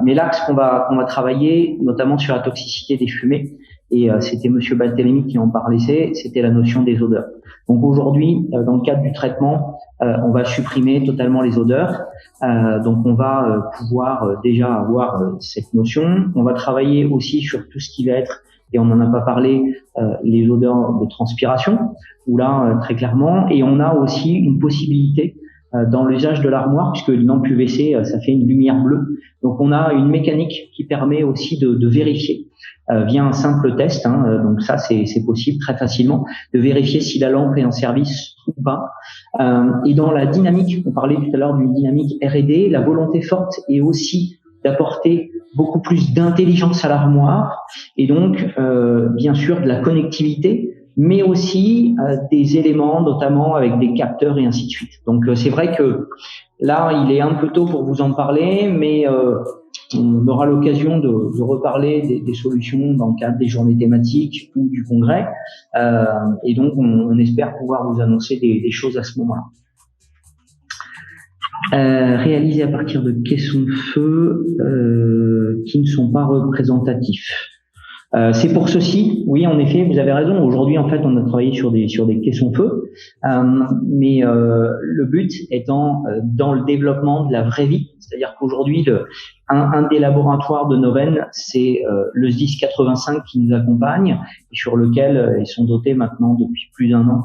C: Mais l'axe qu'on va travailler, notamment sur la toxicité des fumées, et c'était Monsieur Barthélémy qui en parlait, c'était la notion des odeurs. Donc aujourd'hui, dans le cadre du traitement, on va supprimer totalement les odeurs. Donc on va pouvoir déjà avoir cette notion. On va travailler aussi sur tout ce qui va être, et on n'en a pas parlé, les odeurs de transpiration, où là très clairement, et on a aussi une possibilité dans l'usage de l'armoire, puisque une lampe UVC, ça fait une lumière bleue. Donc on a une mécanique qui permet aussi de vérifier via un simple test, donc ça c'est possible très facilement, de vérifier si la lampe est en service ou pas. Et dans la dynamique, on parlait tout à l'heure d'une dynamique R&D, la volonté forte est aussi d'apporter beaucoup plus d'intelligence à l'armoire, et donc bien sûr de la connectivité, mais aussi des éléments, notamment avec des capteurs et ainsi de suite. Donc c'est vrai que là, il est un peu tôt pour vous en parler, mais on aura l'occasion de reparler des solutions dans le cadre des journées thématiques ou du congrès. Et donc, on espère pouvoir vous annoncer des choses à ce moment-là. Réalisé à partir de caissons de feu qui ne sont pas représentatifs. C'est pour ceci, oui, en effet, vous avez raison. Aujourd'hui, en fait, on a travaillé sur des caissons-feu, mais le but étant dans le développement de la vraie vie, c'est-à-dire qu'aujourd'hui, un des laboratoires de Noven, c'est le SDIS 85 qui nous accompagne et sur lequel ils sont dotés maintenant depuis plus d'1 an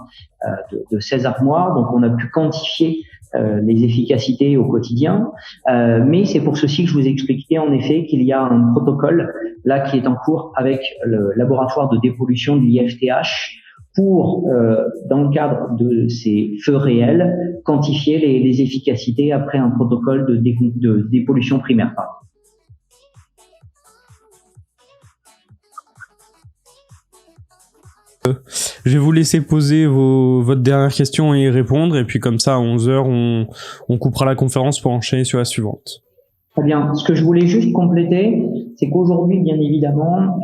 C: de 16 armoires. Donc, on a pu quantifier les efficacités au quotidien, mais c'est pour ceci que je vous ai expliqué en effet qu'il y a un protocole là qui est en cours avec le laboratoire de dépollution de l'IFTH pour, dans le cadre de ces feux réels, quantifier les efficacités après un protocole de dépollution primaire.
A: Je vais vous laisser poser votre dernière question et y répondre, et puis comme ça à 11h on coupera la conférence pour enchaîner sur la suivante.
C: Très bien. Ce que je voulais juste compléter, c'est qu'aujourd'hui, bien évidemment,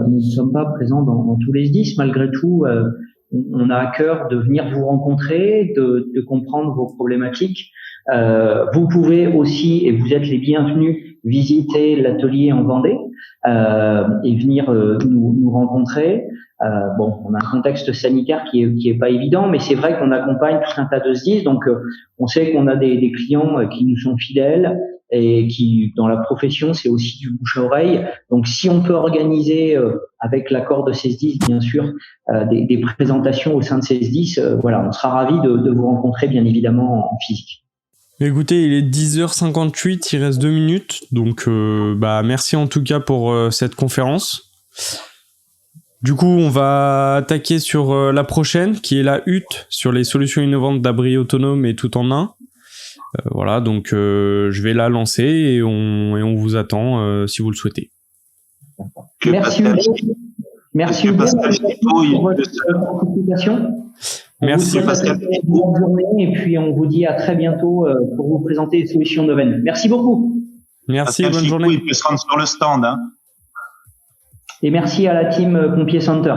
C: nous ne sommes pas présents dans tous les SDIS. Malgré tout, on a à cœur de venir vous rencontrer, de comprendre vos problématiques. Vous pouvez aussi, et vous êtes les bienvenus, visiter l'atelier en Vendée et venir nous rencontrer. Bon, on a un contexte sanitaire qui est pas évident, mais c'est vrai qu'on accompagne tout un tas de SDIS, donc on sait qu'on a des clients qui nous sont fidèles et qui, dans la profession, c'est aussi du bouche à oreille. Donc, si on peut organiser, avec l'accord de ces SDIS, bien sûr, des présentations au sein de ces SDIS, voilà, on sera ravis de vous rencontrer, bien évidemment, en physique.
A: Écoutez, il est 10h58, il reste 2 minutes, donc merci en tout cas pour cette conférence. Du coup, on va attaquer sur la prochaine, qui est la hutte sur les solutions innovantes d'abri autonome et tout en un. Voilà, donc je vais la lancer et on vous attend si vous le souhaitez.
C: Merci beaucoup. Merci beaucoup pour votre participation.
A: Merci
C: Pascal. Bonne journée et puis on vous dit à très bientôt pour vous présenter les solutions Noven. Merci beaucoup.
A: Merci,
D: Pascal
A: bonne
D: Chicou,
A: journée.
D: il peut se rendre sur le stand.
C: Et merci à la team Pompier Center.